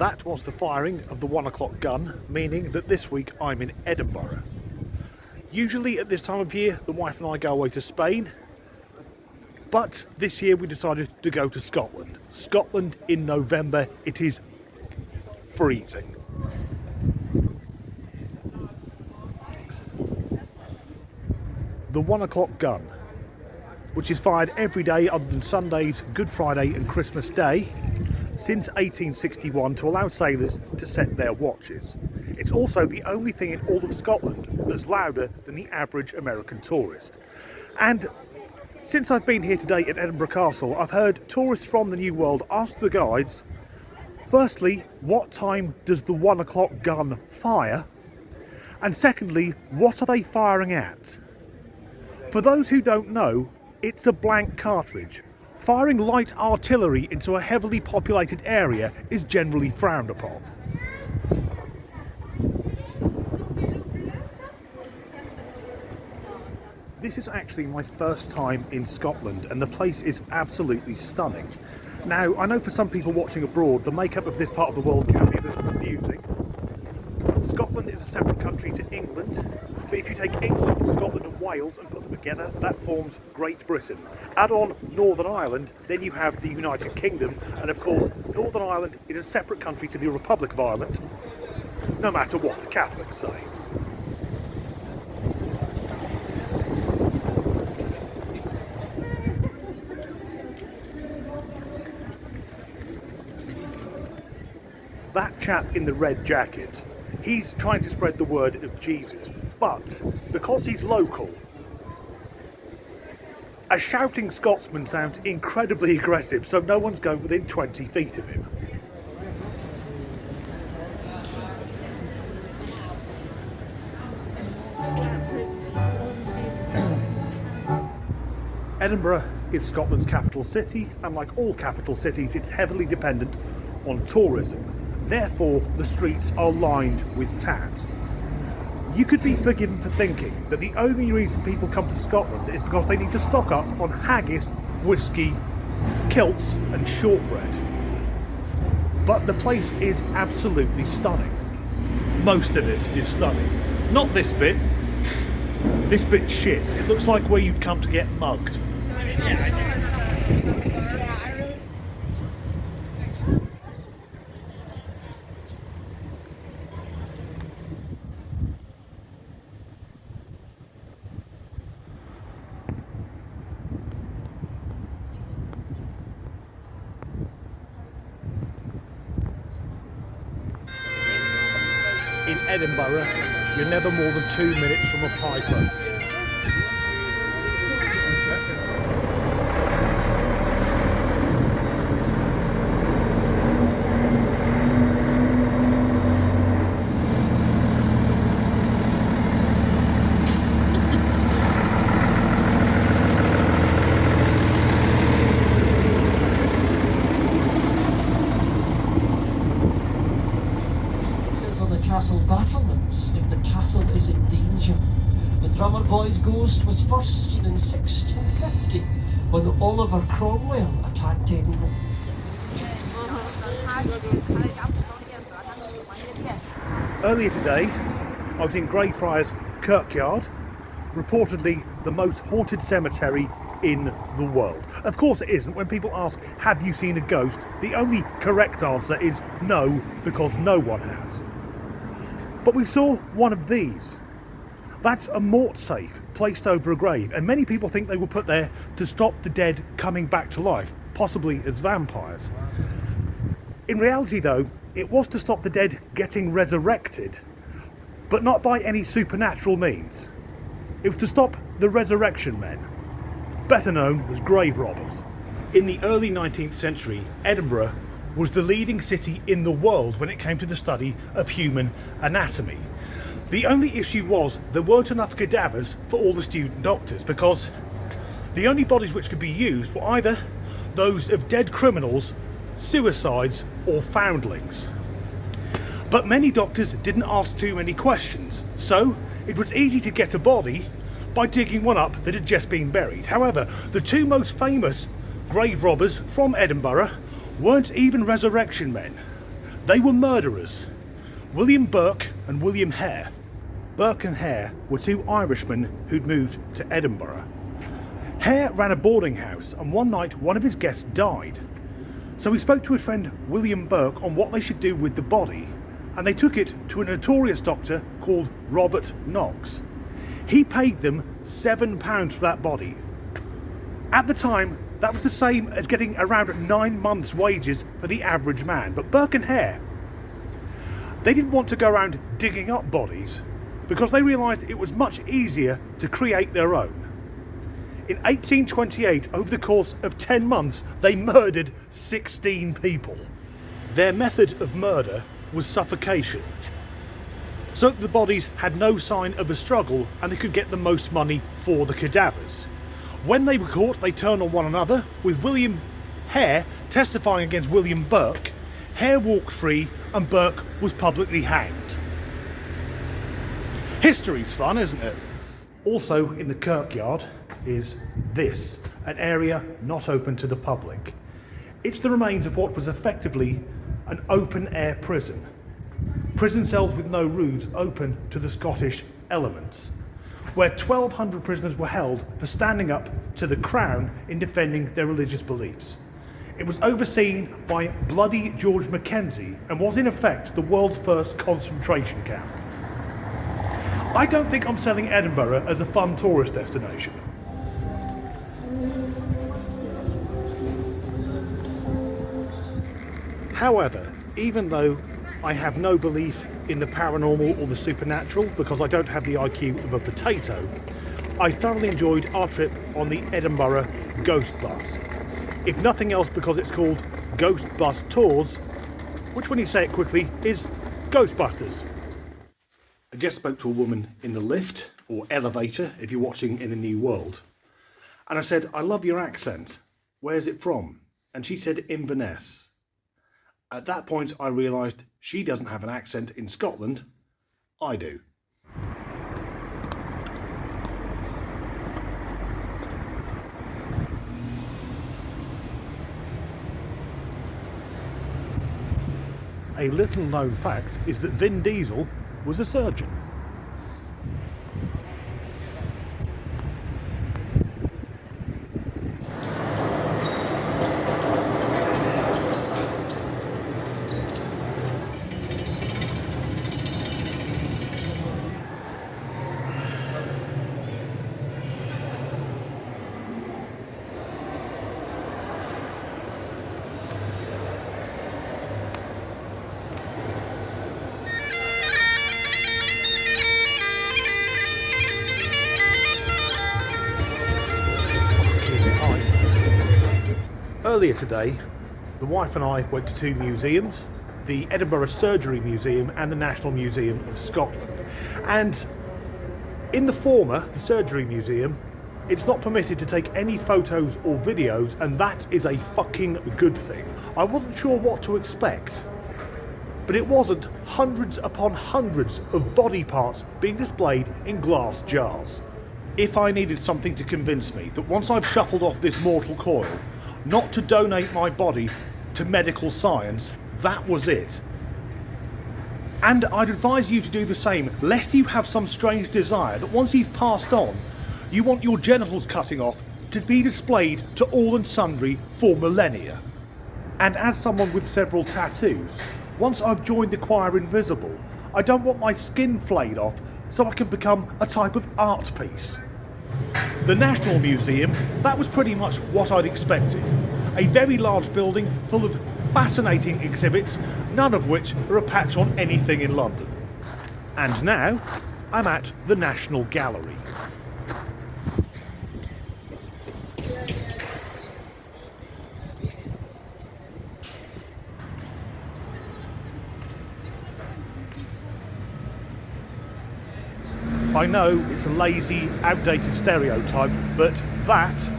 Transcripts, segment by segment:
That was the firing of the 1 o'clock gun, meaning that this week I'm in Edinburgh. Usually at this time of year, the wife and I go away to Spain, but this year we decided to go to Scotland. Scotland in November, it is freezing. The 1 o'clock gun, which is fired every day other than Sundays, Good Friday and Christmas Day, since 1861 to allow sailors to set their watches. It's also the only thing in all of Scotland that's louder than the average American tourist. And since I've been here today at Edinburgh Castle, I've heard tourists from the New World ask the guides, firstly, what time does the 1 o'clock gun fire? And secondly, what are they firing at? For those who don't know, it's a blank cartridge. Firing light artillery into a heavily populated area is generally frowned upon. This is actually my first time in Scotland and the place is absolutely stunning. Now, I know for some people watching abroad, the makeup of this part of the world can be a little confusing. Scotland is a separate country to England, but if you take England, Scotland and Wales and put them together, that forms Great Britain. Add on Northern Ireland, then you have the United Kingdom, and of course Northern Ireland is a separate country to the Republic of Ireland, no matter what the Catholics say. That chap in the red jacket, he's trying to spread the word of Jesus, but because he's local, a shouting Scotsman sounds incredibly aggressive, so no one's going within 20 feet of him. Edinburgh is Scotland's capital city, and like all capital cities, it's heavily dependent on tourism. Therefore, the streets are lined with tat. You could be forgiven for thinking that the only reason people come to Scotland is because they need to stock up on haggis, whiskey, kilts and shortbread. But the place is absolutely stunning. Most of it is stunning. Not this bit. This bit's shit. It looks like where you'd come to get mugged. In Edinburgh, you're never more than 2 minutes from a piper. Castle battlements if the castle is in danger. The drummer boy's ghost was first seen in 1650 when Oliver Cromwell attacked Edinburgh. Earlier today, I was in Greyfriars Kirkyard, reportedly the most haunted cemetery in the world. Of course it isn't. When people ask, have you seen a ghost? The only correct answer is no, because no one has. But we saw one of these. That's a mort safe placed over a grave, and many people think they were put there to stop the dead coming back to life, possibly as vampires. In reality though, it was to stop the dead getting resurrected, but not by any supernatural means. It was to stop the resurrection men, better known as grave robbers. In the early 19th century, Edinburgh was the leading city in the world when it came to the study of human anatomy. The only issue was there weren't enough cadavers for all the student doctors, because the only bodies which could be used were either those of dead criminals, suicides or foundlings. But many doctors didn't ask too many questions, so it was easy to get a body by digging one up that had just been buried. However, the two most famous grave robbers from Edinburgh weren't even resurrection men. They were murderers, William Burke and William Hare. Burke and Hare were two Irishmen who'd moved to Edinburgh. Hare ran a boarding house, and one night one of his guests died. So he spoke to his friend William Burke on what they should do with the body, and they took it to a notorious doctor called Robert Knox. He paid them £7 for that body. At the time, that was the same as getting around 9 months' wages for the average man. But Burke and Hare, they didn't want to go around digging up bodies because they realised it was much easier to create their own. In 1828, over the course of 10 months, they murdered 16 people. Their method of murder was suffocation, so that the bodies had no sign of a struggle and they could get the most money for the cadavers. When they were caught, they turned on one another, with William Hare testifying against William Burke. Hare walked free and Burke was publicly hanged. History's fun, isn't it? Also in the kirkyard is this, an area not open to the public. It's the remains of what was effectively an open-air prison. Prison cells with no roofs open to the Scottish elements, where 1,200 prisoners were held for standing up to the Crown in defending their religious beliefs. It was overseen by Bloody George Mackenzie and was in effect the world's first concentration camp. I don't think I'm selling Edinburgh as a fun tourist destination. However, even though I have no belief in the paranormal or the supernatural because I don't have the IQ of a potato, I thoroughly enjoyed our trip on the Edinburgh Ghost Bus. If nothing else because it's called Ghost Bus Tours, which when you say it quickly is Ghostbusters. I just spoke to a woman in the lift, or elevator if you're watching in a new world, and I said, "I love your accent. Where's it from?" And she said Inverness. At that point I realised she doesn't have an accent in Scotland, I do. A little known fact is that Vin Diesel was a surgeon. Earlier today, the wife and I went to two museums, the Edinburgh Surgery Museum and the National Museum of Scotland. And in the former, the Surgery Museum, it's not permitted to take any photos or videos, and that is a fucking good thing. I wasn't sure what to expect, but it wasn't hundreds upon hundreds of body parts being displayed in glass jars. If I needed something to convince me that once I've shuffled off this mortal coil, not to donate my body to medical science, that was it. And I'd advise you to do the same, lest you have some strange desire that once you've passed on, you want your genitals cutting off to be displayed to all and sundry for millennia. And as someone with several tattoos, once I've joined the choir invisible, I don't want my skin flayed off so I can become a type of art piece. The National Museum, that was pretty much what I'd expected. A very large building full of fascinating exhibits, none of which are a patch on anything in London. And now, I'm at the National Gallery. I know it's a lazy, outdated stereotype, but that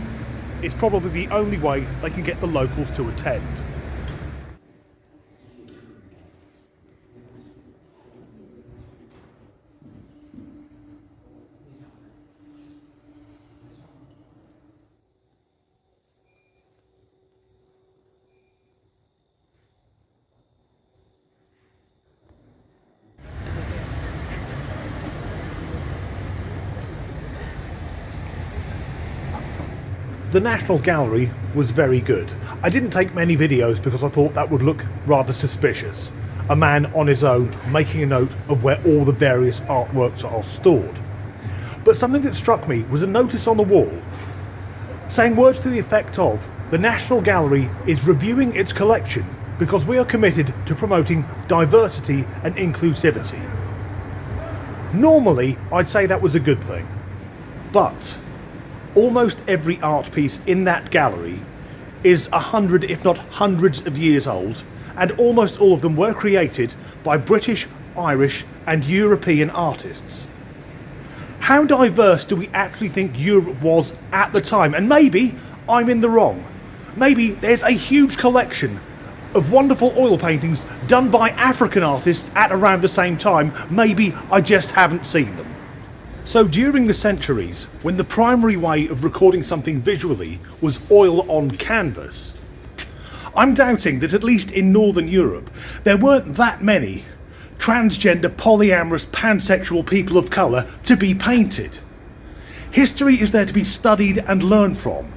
is probably the only way they can get the locals to attend. The National Gallery was very good. I didn't take many videos because I thought that would look rather suspicious. A man on his own making a note of where all the various artworks are stored. But something that struck me was a notice on the wall saying words to the effect of, the National Gallery is reviewing its collection because we are committed to promoting diversity and inclusivity. Normally, I'd say that was a good thing, but almost every art piece in that gallery is 100, if not hundreds of years old, and almost all of them were created by British, Irish and European artists. How diverse do we actually think Europe was at the time? And maybe I'm in the wrong. Maybe there's a huge collection of wonderful oil paintings done by African artists at around the same time. Maybe I just haven't seen them. So during the centuries, when the primary way of recording something visually was oil on canvas, I'm doubting that at least in Northern Europe, there weren't that many transgender, polyamorous, pansexual people of colour to be painted. History is there to be studied and learned from,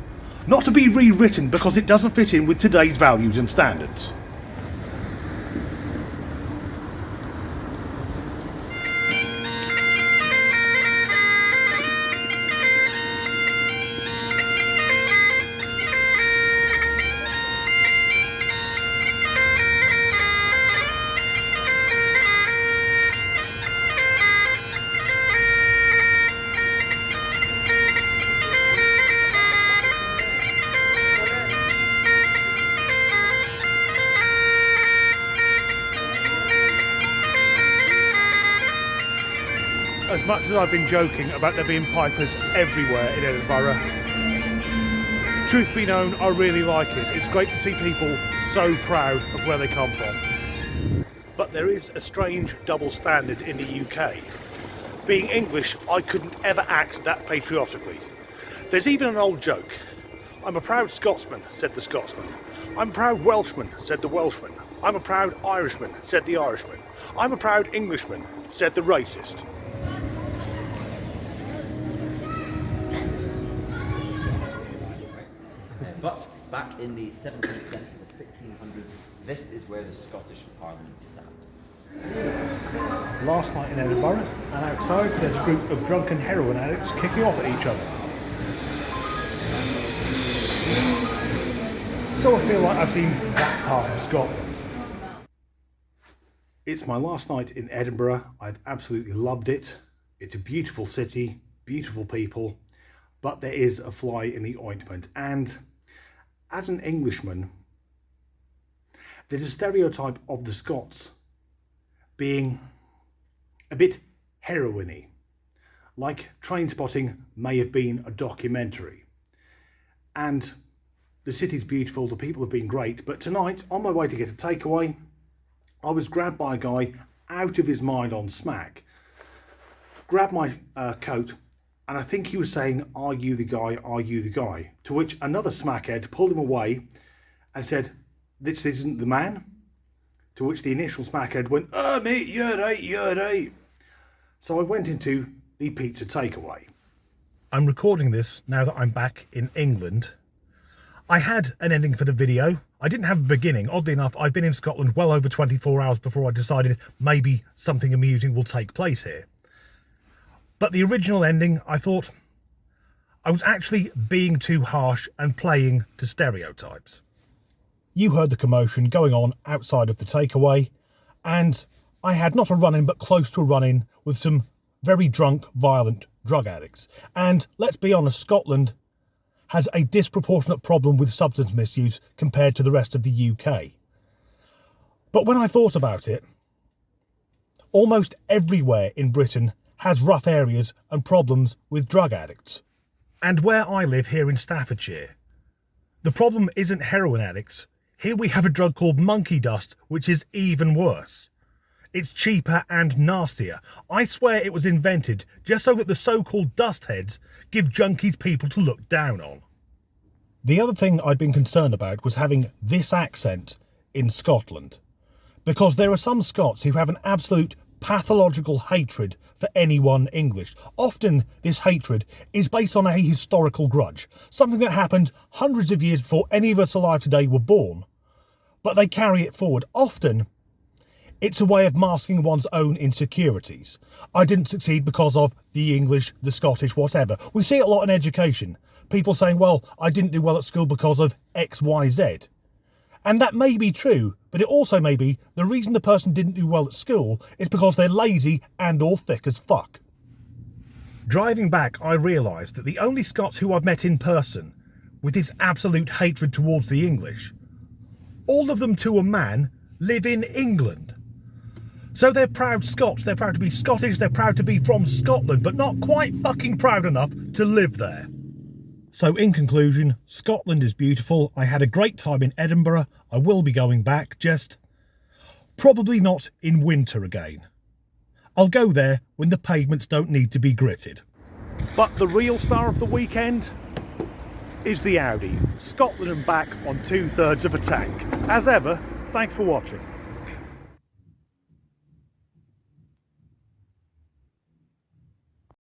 not to be rewritten because it doesn't fit in with today's values and standards. As much as I've been joking about there being pipers everywhere in Edinburgh, truth be known, I really like it. It's great to see people so proud of where they come from. But there is a strange double standard in the UK. Being English, I couldn't ever act that patriotically. There's even an old joke. I'm a proud Scotsman, said the Scotsman. I'm a proud Welshman, said the Welshman. I'm a proud Irishman, said the Irishman. I'm a proud Englishman, said the racist. But back in the 17th century, the 1600s, this is where the Scottish Parliament sat. Last night in Edinburgh, and outside there's a group of drunken heroin addicts kicking off at each other. So I feel like I've seen that part of Scotland. It's my last night in Edinburgh. I've absolutely loved it. It's a beautiful city, beautiful people, but there is a fly in the ointment. And as an Englishman, there's a stereotype of the Scots being a bit heroin-y, like Trainspotting may have been a documentary. And the city's beautiful, the people have been great, but tonight, on my way to get a takeaway, I was grabbed by a guy out of his mind on smack, grabbed my coat, and I think he was saying, "Are you the guy? Are you the guy?" To which another smackhead pulled him away and said, "This isn't the man." To which the initial smackhead went, "Oh mate, you're right, you're right." So I went into the pizza takeaway. I'm recording this now that I'm back in England. I had an ending for the video. I didn't have a beginning. Oddly enough, I've been in Scotland well over 24 hours before I decided maybe something amusing will take place here. But the original ending, I thought I was actually being too harsh and playing to stereotypes. You heard the commotion going on outside of the takeaway, and I had not a run-in but close to a run-in with some very drunk, violent drug addicts. And let's be honest, Scotland has a disproportionate problem with substance misuse compared to the rest of the UK. But when I thought about it, almost everywhere in Britain has rough areas and problems with drug addicts. And where I live here in Staffordshire, the problem isn't heroin addicts. Here we have a drug called monkey dust, which is even worse. It's cheaper and nastier. I swear it was invented just so that the so-called dust heads give junkies people to look down on. The other thing I'd been concerned about was having this accent in Scotland, because there are some Scots who have an absolute pathological hatred for anyone English. Often this hatred is based on a historical grudge, something that happened hundreds of years before any of us alive today were born, but they carry it forward. Often it's a way of masking one's own insecurities. I didn't succeed because of the English, the Scottish, whatever. We see it a lot in education. People saying, well, I didn't do well at school because of X, Y, Z. And that may be true, but it also may be the reason the person didn't do well at school is because they're lazy and or thick as fuck. Driving back, I realised that the only Scots who I've met in person with this absolute hatred towards the English, all of them to a man, live in England. So they're proud Scots, they're proud to be Scottish, they're proud to be from Scotland, but not quite fucking proud enough to live there. So in conclusion, Scotland is beautiful. I had a great time in Edinburgh. I will be going back, just probably not in winter again. I'll go there when the pavements don't need to be gritted. But the real star of the weekend is the Audi. Scotland and back on 2/3 of a tank. As ever, thanks for watching.